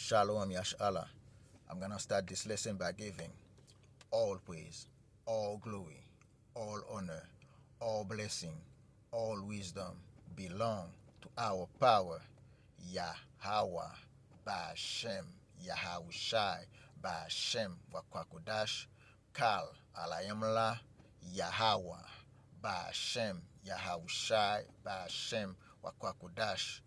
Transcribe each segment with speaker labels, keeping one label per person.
Speaker 1: Shalom Yashala. I'm gonna start this lesson by giving all praise, all glory, all honor, all blessing, all wisdom belong to our power, Yahawah, bahasham, Yahawashi, bahasham, Wakwakodash, Kal, Alayamla, Yahawah, bahasham, Yahawashi, bahasham, Wakwakodash.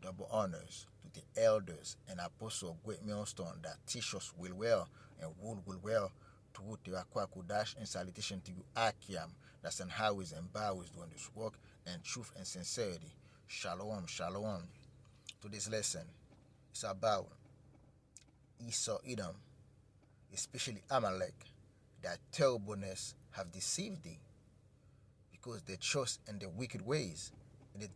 Speaker 1: Double honors to the elders and apostles of Great Millstone that teach us will well and rule will well to the Akwakudash and salutation to you Akiam that's in highways and byways doing this work and truth and sincerity. Shalom, shalom. Today's lesson is about Esau Edom, especially Amalek, that terribleness have deceived thee because they trust in their wicked ways. And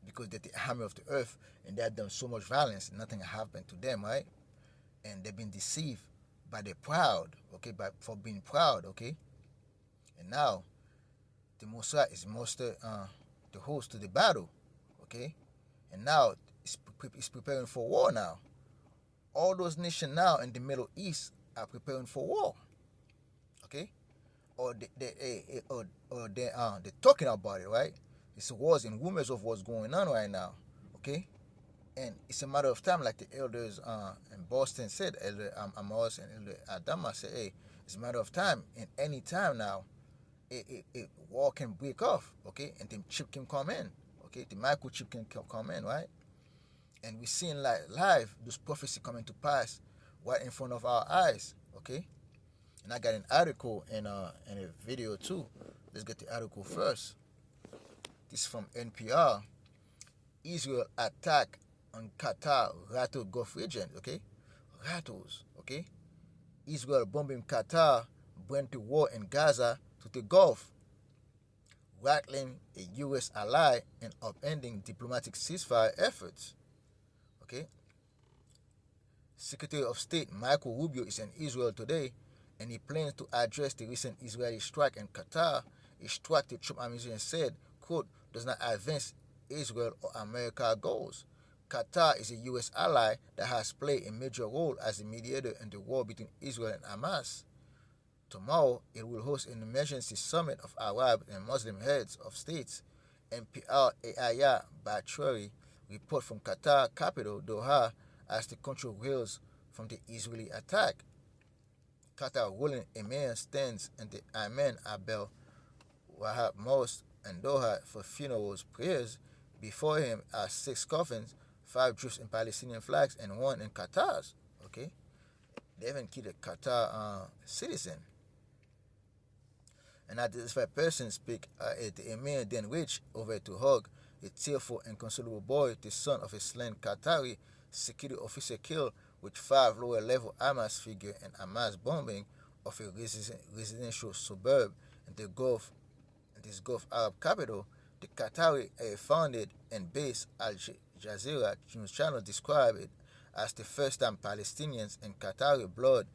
Speaker 1: because they're the hammer of the earth and they have done so much violence, nothing happened to them, right? And they've been deceived by the proud, okay, for being proud, okay? And now the Messiah is muster the host to the battle, okay? And now it's preparing for war now. All those nations now in the Middle East are preparing for war, okay? Or they're talking about it, right? It's wars and rumors of what's going on right now, okay? And it's a matter of time, like the elders in Boston said, Elder Amos and Elder Adama said, hey, it's a matter of time. And any time now, war can break off, okay? And the chip can come in, okay? The microchip can come in, right? And we're seeing like live those prophecy coming to pass right in front of our eyes, okay? And I got an article and a video too. Let's get the article first. This is from NPR. Israel attack on Qatar Rattle Gulf region, okay? Rattles, okay? Israel bombing Qatar bring the war in Gaza to the Gulf, rattling a U.S. ally and upending diplomatic ceasefire efforts, okay? Secretary of State Michael Rubio is in Israel today, and he plans to address the recent Israeli strike in Qatar. A strike the Trump administration said, quote, does not advance Israel or America's goals. Qatar is a U.S. ally that has played a major role as a mediator in the war between Israel and Hamas. Tomorrow, it will host an emergency summit of Arab and Muslim heads of states. NPR Ayah Bachwari report from Qatar capital Doha as the country reels from the Israeli attack. Qatar ruling emir stands in the Ayman Abel Wahab Mosque in Doha for funerals prayers. Before him are 6 coffins, 5 Jewish and Palestinian flags, and 1 in Qatar's. Okay, they even killed a Qatar citizen. An identified person speak at the emir then reached over to hug a tearful and consolable boy, the son of a slain Qatari security officer killed with 5 lower-level Hamas figure and Hamas bombing of a residential suburb in the Gulf, in this Gulf Arab capital. The Qatari founded and based Al Jazeera news channel described it as the first time Palestinians and Qatari blood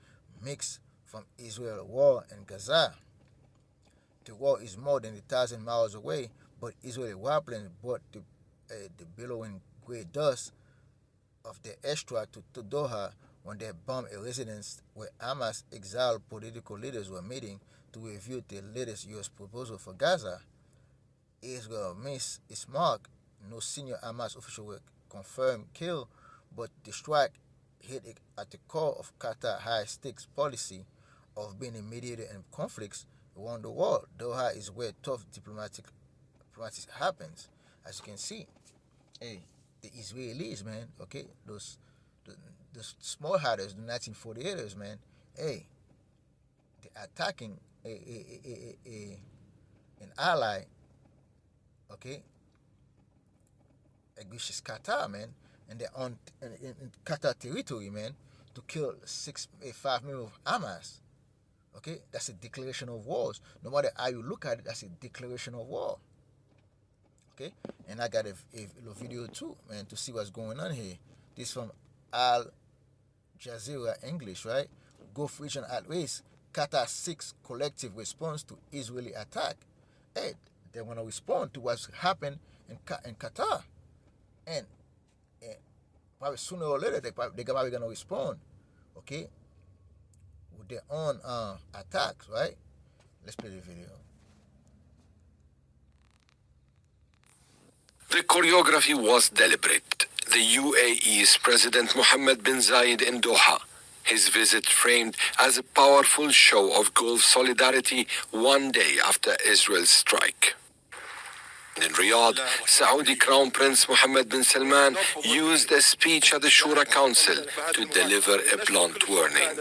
Speaker 1: mixed from Israel war in Gaza. The war is more than 1,000 miles away, but Israeli warplanes brought the billowing gray dust of the airstrike to Doha when they bombed a residence where Hamas exiled political leaders were meeting to review the latest U.S. proposal for Gaza. Israel missed its mark. No senior Hamas official were confirmed killed, but the strike hit at the core of Qatar's high-stakes policy of being a mediator in conflicts around the world. Doha is where tough diplomatic happens, as you can see. Hey, the Israelis, man, okay, those small hatters, the 1948ers, man, hey, they're attacking an ally, okay, which is Qatar, man, and they're on in Qatar territory, man, to kill 5 members of Hamas. Okay, that's a declaration of wars. No matter how you look at it, that's a declaration of war. Okay, and I got a video too, man, to see what's going on here. This from Al Jazeera English, right? Gulf region at risk. Qatar seeks collective response to Israeli attack. Hey, they want to respond to what's happened in Qatar, and probably sooner or later they're probably gonna respond, okay, with their own attacks, right? Let's play the video.
Speaker 2: The choreography was deliberate. The UAE's President Mohammed bin Zayed in Doha. His visit framed as a powerful show of Gulf solidarity one day after Israel's strike. In Riyadh, Saudi Crown Prince Mohammed bin Salman used a speech at the Shura Council to deliver a blunt warning.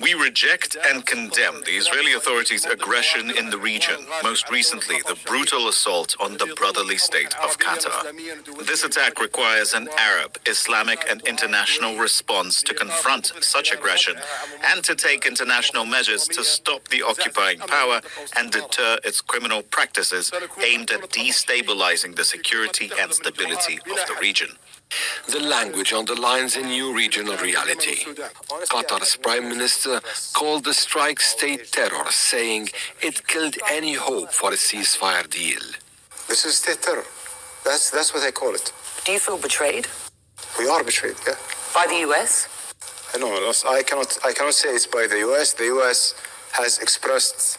Speaker 3: We reject and condemn the Israeli authorities' aggression in the region, most recently the brutal assault on the brotherly state of Qatar. This attack requires an Arab, Islamic and international response to confront such aggression and to take international measures to stop the occupying power and deter its criminal practices aimed at destabilizing the security and stability of the region.
Speaker 2: The language underlines a new regional reality. Qatar's Prime Minister called the strike state terror, saying it killed any hope for a ceasefire deal.
Speaker 4: This is state terror. That's what I call it.
Speaker 5: Do you feel betrayed?
Speaker 4: We are betrayed, yeah.
Speaker 5: By the US?
Speaker 4: No, I cannot say it's by the US. The US has expressed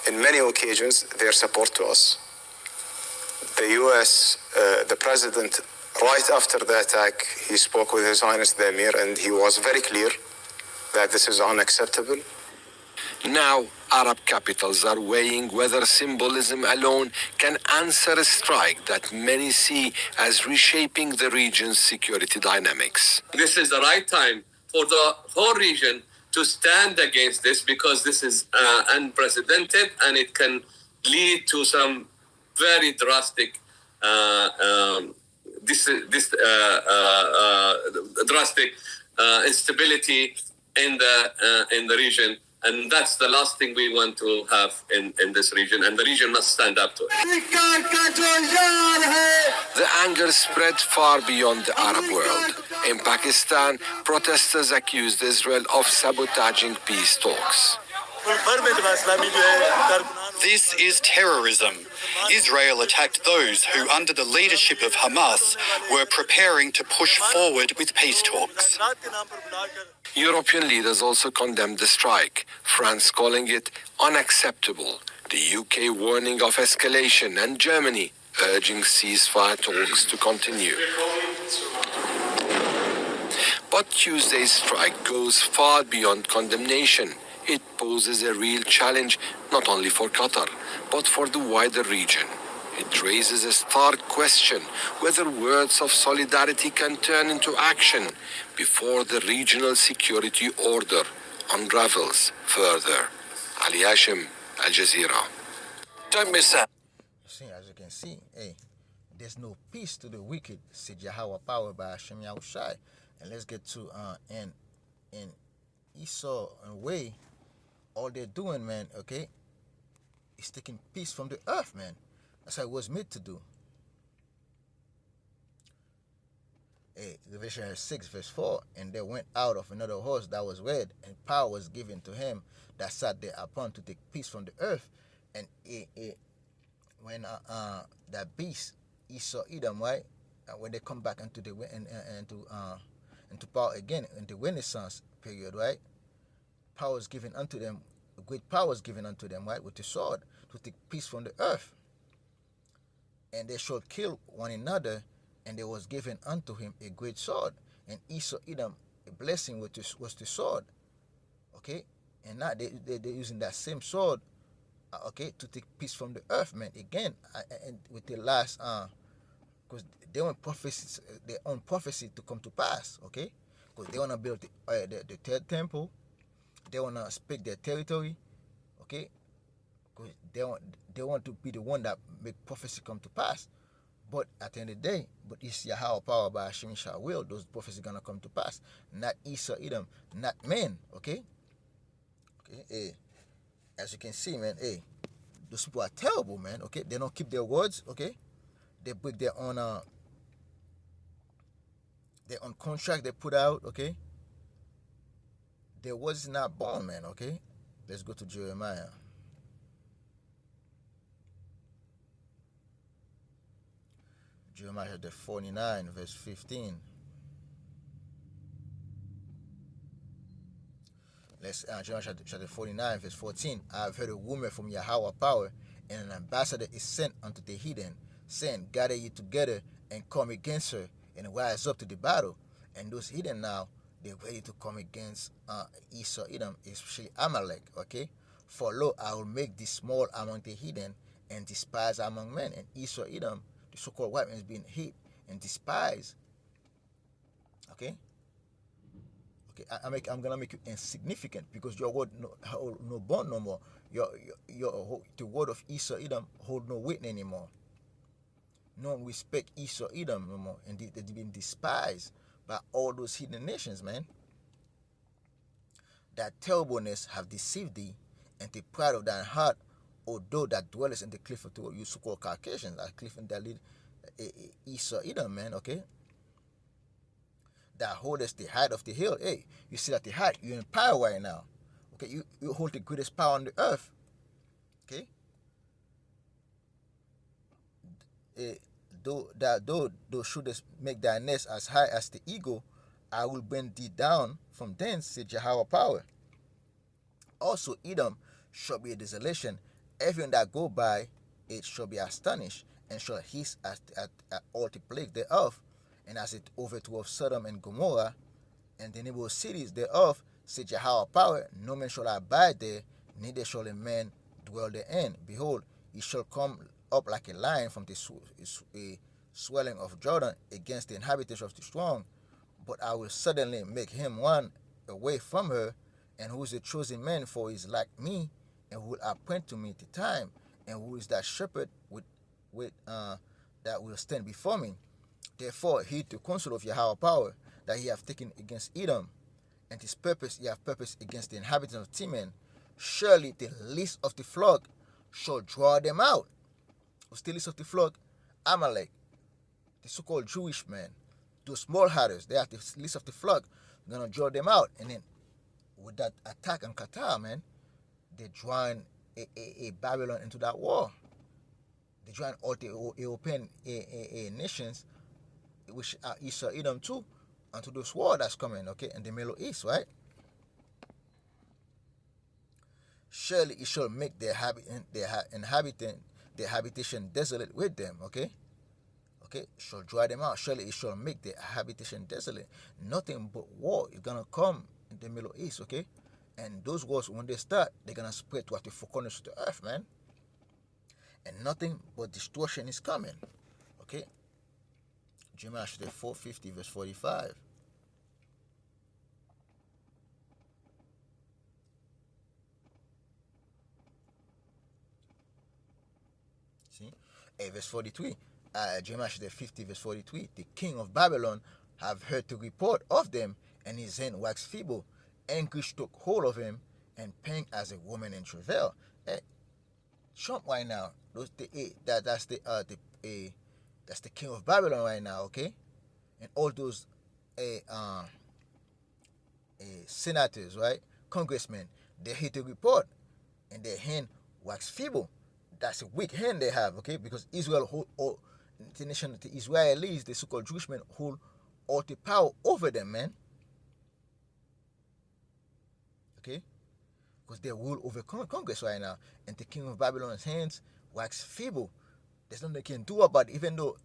Speaker 4: in many occasions their support to us. The US, the president, right after the attack, he spoke with His Highness the Emir, and he was very clear that this is unacceptable.
Speaker 2: Now, Arab capitals are weighing whether symbolism alone can answer a strike that many see as reshaping the region's security dynamics.
Speaker 6: This is the right time for the whole region to stand against this, because this is unprecedented and it can lead to some very drastic drastic instability in the region, and that's the last thing we want to have in this region, and the region must stand up to it.
Speaker 2: The anger spread far beyond the Arab world. In Pakistan, protesters accused Israel of sabotaging peace talks.
Speaker 7: This is terrorism. Israel attacked those who, under the leadership of Hamas, were preparing to push forward with peace talks.
Speaker 2: European leaders also condemned the strike, France calling it unacceptable, the UK warning of escalation, and Germany urging ceasefire talks to continue. But Tuesday's strike goes far beyond condemnation. It poses a real challenge not only for Qatar, but for the wider region. It raises a stark question whether words of solidarity can turn into action before the regional security order unravels further. Ali Hashim, Al Jazeera.
Speaker 7: Don't miss out.
Speaker 1: As you can see, hey, there's no peace to the wicked, said YAHAWAH, powered by Hashem Yahawashi. And let's get to in Esau and way, all they're doing, man, okay, is taking peace from the earth, man. That's how it was made to do. Hey, Revelation 6 verse 4, and there went out of another horse that was red, and power was given to him that sat there upon to take peace from the earth. And when that beast Esau Edom, right, when they come back into the into power again in the Renaissance period, right, power is given unto them, great power is given unto them, right, with the sword to take peace from the earth. And they should kill one another, and there was given unto him a great sword. And Esau Edom, a blessing was the sword, okay. And now they're using that same sword, okay, to take peace from the earth, man. Again, and with the last, because they want prophecies, their own prophecy to come to pass, okay. Because they want to build the third temple, they want to speak their territory, okay. Because they want to be the one that make prophecy come to pass. But at the end of the day, but it's Yahawah power by Hashem shall will, those prophecies gonna come to pass. Not Esau Edom, not men, okay? Okay, hey. As you can see, man, hey, those people are terrible, man, okay? They don't keep their words, okay? They break their own contract they put out, okay? Their words is not born, man, okay? Let's go to Jeremiah. Jeremiah chapter 49, verse 15. Jeremiah chapter 49, verse 14. I have heard a rumor from YAHAWAH power, and an ambassador is sent unto the heathen, saying, gather ye together and come against her, and rise up to the battle. And those heathen now, they're ready to come against Esau, Edom, especially Amalek, okay? For lo, I will make thee small among the heathen, and despised among men. And Esau, Edom, the so-called white man, is being hate and despised, okay? Okay, I'm gonna make you insignificant because your word hold no bond no more. The word of Esau Edom hold no weight anymore. No one respect Esau Edom no more, and they've been despised by all those heathen nations, man. That terribleness have deceived thee, and the pride of thine heart, although that dwellest in the cliff of the you so-called Caucasians, that cliff in that lead Esau Edom, man. Okay. That holdest the height of the hill. Hey, you see that the height, you're in power right now. Okay, you hold the greatest power on the earth. Okay. Though shouldest make thy nest as high as the eagle, I will bring thee down from thence, said Jehovah power. Also Edom shall be a desolation. Everyone that go by it shall be astonished, and shall hiss at all the plagues thereof. And as it overthrew of Sodom and Gomorrah, and the neighborhood cities thereof, said Jehovah power, no man shall abide there, neither shall a man dwell therein. Behold, he shall come up like a lion from the swelling of Jordan against the inhabitants of the strong. But I will suddenly make him one away from her, and who is a chosen man, for he is like me, and who will appoint to me the time, and who is that shepherd that will stand before me. Therefore, heed the counsel of Yahweh power that he hath taken against Edom, and his purpose he hath purposed against the inhabitants of Teman. Surely the least of the flock shall draw them out. Who's the least of the flock? Amalek, the so-called Jewish men, those small herders, they are the least of the flock, gonna draw them out. And then with that attack on Qatar, man, they drawing a Babylon into that war. They drawing all the European nations, which are Esau, Edom too, onto this war that's coming, okay, in the Middle East, right? Surely it shall make their habitation desolate with them, okay? Okay, shall dry them out. Surely it shall make their habitation desolate. Nothing but war is gonna come in the Middle East, okay? And those wars, when they start, they're gonna spread to the four corners of the earth, man. And nothing but destruction is coming, okay? Jeremiah 4:50, verse 45. See? Verse 43. Jeremiah 50, verse 43. The king of Babylon have heard the report of them, and his hand waxed feeble. Anguish took hold of him, and pain as a woman in travail. Trump right now, that's the king of Babylon right now, okay? And all those senators, right, congressmen, they hit the report, and their hand wax feeble. That's a weak hand they have, okay? Because Israel hold all the nation, the Israelis, the so-called Jewish men, hold all the power over them, man. Okay? Because they rule over Congress right now, and the king of Babylon's hands wax feeble. There's nothing they can do about it. Even though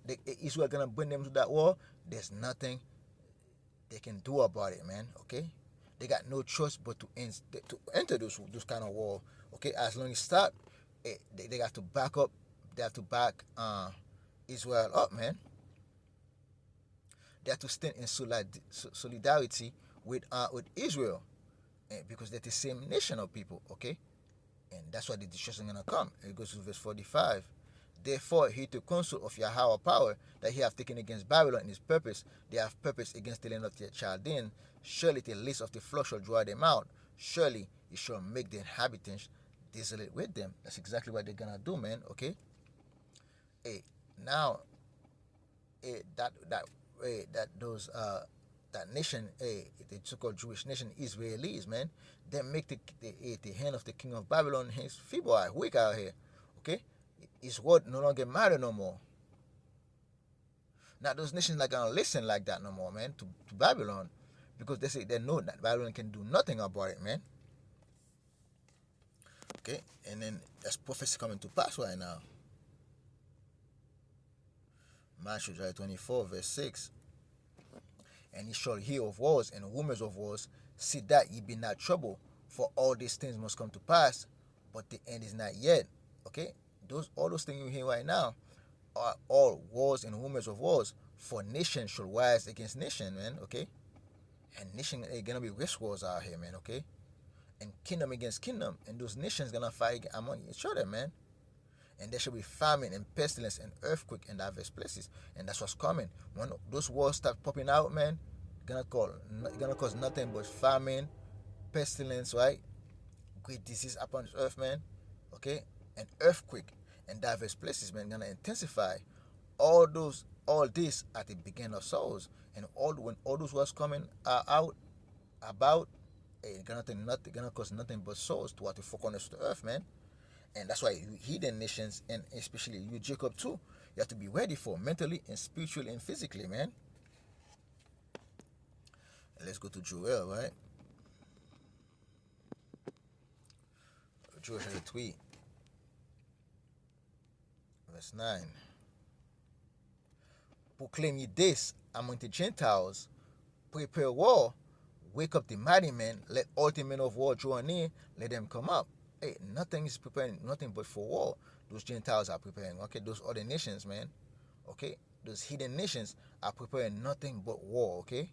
Speaker 1: Israel gonna bring them to that war, there's nothing they can do about it, man. Okay, they got no choice but to enter those kind of war. Okay, as long as start, they got to back up. They have to back Israel up, man. They have to stand in solidarity with Israel, because they're the same nation of people. Okay, and that's why the destruction gonna come. It goes to verse 45. Therefore, he took counsel of Yahweh power that he have taken against Babylon in his purpose. They have purpose against the land of the Chaldean. Surely the least of the flock shall draw them out. Surely he shall make the inhabitants desolate with them. That's exactly what they're gonna do, man. Okay. Now, that nation, the so-called Jewish nation, Israelis, man, they make the hand of the king of Babylon his feeble, weak out here. Okay. His word no longer matter no more. Now those nations not gonna listen like that no more, man, to Babylon, because they know that Babylon can do nothing about it, man. Okay, and then that's prophecy coming to pass right now. Matthew 24, verse 6. And ye shall hear of wars and rumors of wars. See that ye be not troubled, for all these things must come to pass, but the end is not yet. Okay, all those things you hear right now are all wars and rumors of wars. For nation shall rise against nation, man. Okay, and nation are gonna be race wars out here, man. Okay, and kingdom against kingdom, and those nations gonna fight among each other, man. And there shall be famine and pestilence and earthquake in diverse places, and that's what's coming. When those wars start popping out, man, gonna cause nothing but famine, pestilence, right? Great disease upon this earth, man. Okay, and earthquake in diverse places, man, gonna intensify. All this at the beginning of souls, and when all those wars coming out about, it gonna cause nothing but souls to the four corners of the earth, man. And that's why you heathen nations, and especially you Jacob too, you have to be ready for mentally and spiritually and physically, man. And let's go to Joel, right? Joel chapter 3, verse 9. Proclaim ye this among the Gentiles, prepare war, wake up the mighty men, let all the men of war draw near, let them come up. Hey, nothing is preparing, nothing but for war. Those Gentiles are preparing, okay? Those other nations, man, okay? Those hidden nations are preparing nothing but war, okay?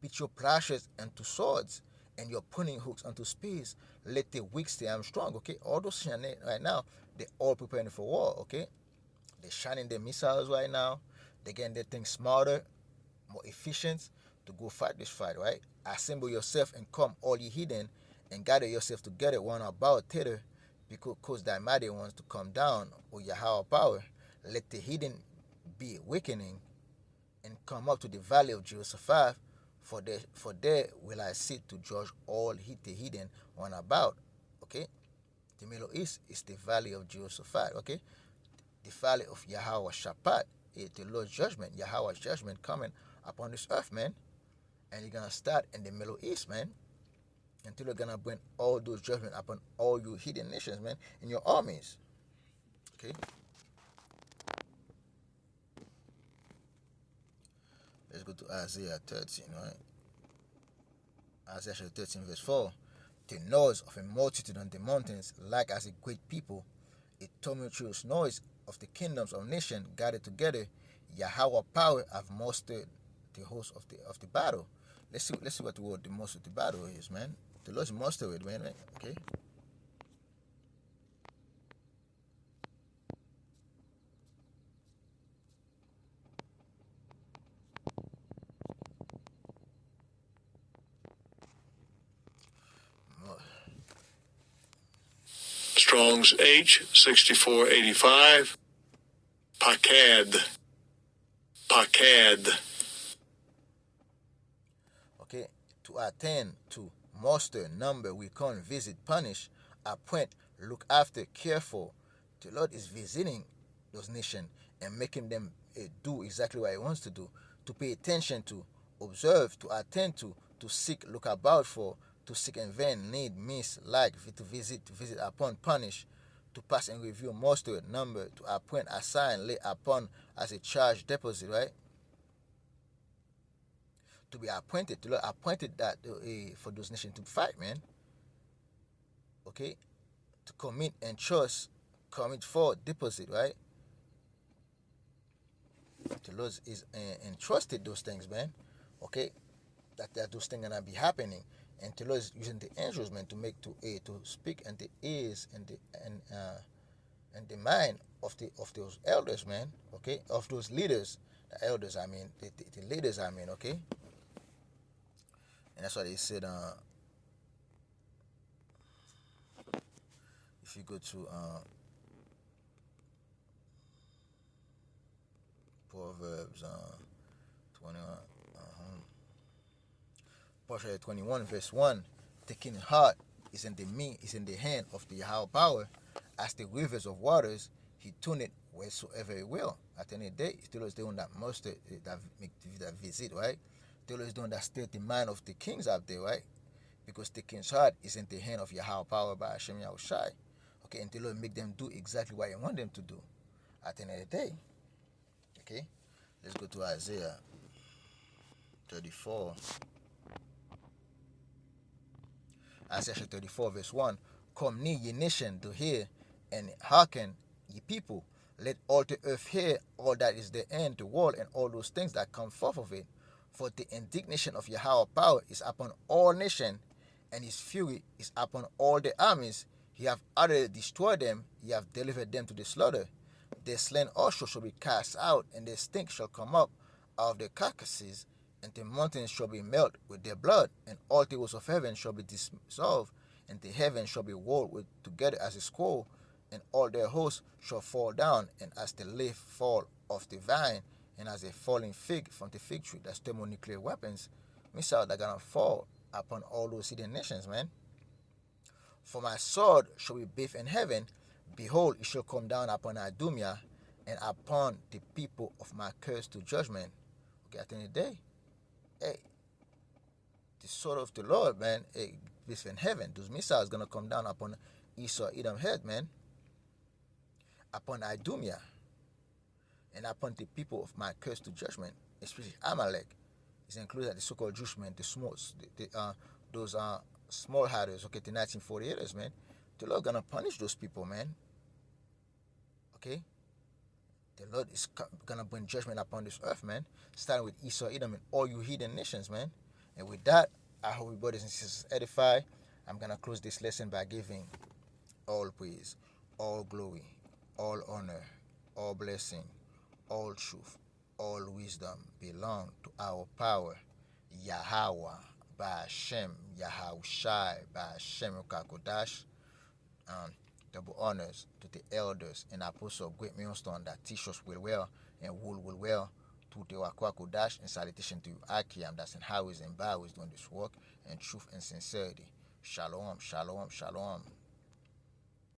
Speaker 1: Beat your plowshares into swords and your pruning hooks unto spears. Let the weak say I'm strong, okay? All those right now, they're all preparing for war, okay? They're shining their missiles right now. They're getting their things smarter, more efficient to go fight this fight, right? Assemble yourself and come, all ye heathen, and gather yourself together one about thither, because thy mighty ones to come down, O Yahawah power. Let the heathen be awakening and come up to the valley of Jehoshaphat, for there will I sit to judge all the heathen one about. Okay, the Middle East is the valley of Jehoshaphat. Okay, the valley of Yahawashi, the Lord's judgment, Yahawah's judgment coming upon this earth, man. And you're gonna start in the Middle East, man, until you're gonna bring all those judgment upon all you hidden nations, man, in your armies. Okay. Let's go to Isaiah 13, right? Isaiah 13, verse 4. The noise of a multitude on the mountains, like as a great people, a tumultuous noise of the kingdoms of nations gathered together. Yahawah power have mastered the host of the battle. Let's see what the word the most of the battle is, man. The Lord's mastered it, man. Okay.
Speaker 8: Strong's H6485. Pakad.
Speaker 1: Okay, to attend to, muster, number, recon, visit, punish, appoint, look after, care for. The Lord is visiting those nations and making them do exactly what He wants to do, to pay attention to, observe, to attend to seek, look about for, to seek and vain, need, miss, like, to visit upon, punish, to pass and review, muster, number, to appoint, assign, lay upon as a charge deposit, right? To be appointed, to appointed that for those nations to fight, man. Okay, to commit and trust, commit for deposit, right? The Lord is entrusted those things, man. Okay, that those things gonna be happening, and the Lord is using the angels, man, to make to speak and the ears and the mind of those elders, man. Okay, of those leaders, the elders, I mean, the leaders, I mean, okay. And that's why they said, if you go to Proverbs 21, Proverbs 21, verse 1, the king's heart is in the hand of the Yahawah power, as the rivers of waters, He tuned it wheresoever he will. At the end of the day, still is the one that must that make that visit, right? Still is the one that state the mind of the kings out there, right? Because the king's heart is in the hand of Yahweh power by Hashem Yahawashi. Okay, and the Lord make them do exactly what he want them to do. At the end of the day. Okay, let's go to Isaiah 34. Isaiah 34 verse 1. Come near, ye nation, to hear, and hearken, ye people. Let all the earth hear all that is the end, the world, and all those things that come forth of it. For the indignation of Yahweh power is upon all nations, and his fury is upon all the armies. He hath utterly destroyed them, he hath delivered them to the slaughter. Their slain also shall be cast out, and their stink shall come up out of their carcasses, and the mountains shall be melted with their blood, and all the hosts of heaven shall be dissolved, and the heavens shall be walled together as a scroll, and all their hosts shall fall down, and as the leaf fall off the vine, and as a falling fig from the fig tree. That's thermonuclear weapons, missiles that are gonna fall upon all those heathen nations, man. For my sword shall be bathed in heaven, behold, it shall come down upon Idumea, and upon the people of my curse to judgment. Okay, at the end of the day, hey, the sword of the Lord, man, hey, bathed in heaven. Those missiles gonna come down upon Esau, Edom head, man, upon Idumea, and upon the people of my curse to judgment, especially Amalek. It's included the so-called Jewish men, the small, those small hiders, okay, the 1948ers, man. The Lord gonna punish those people, man. Okay, the Lord is gonna bring judgment upon this earth, man. Starting with Esau, Edom, and all you heathen nations, man. And with that, I hope you brothers and sisters edify. I'm gonna close this lesson by giving all praise, all glory, all honor, all blessing, all truth, all wisdom belong to our power, YAHAWAH, bahasham, Yahawashi, bahasham Kakodash. Double honors to the elders and apostles of Great Millstone that teach us well and rule well. To the Wakwakodash, and salutation to you, Akiam, that's in highways and byways doing this work, and truth and sincerity. Shalom, shalom, shalom.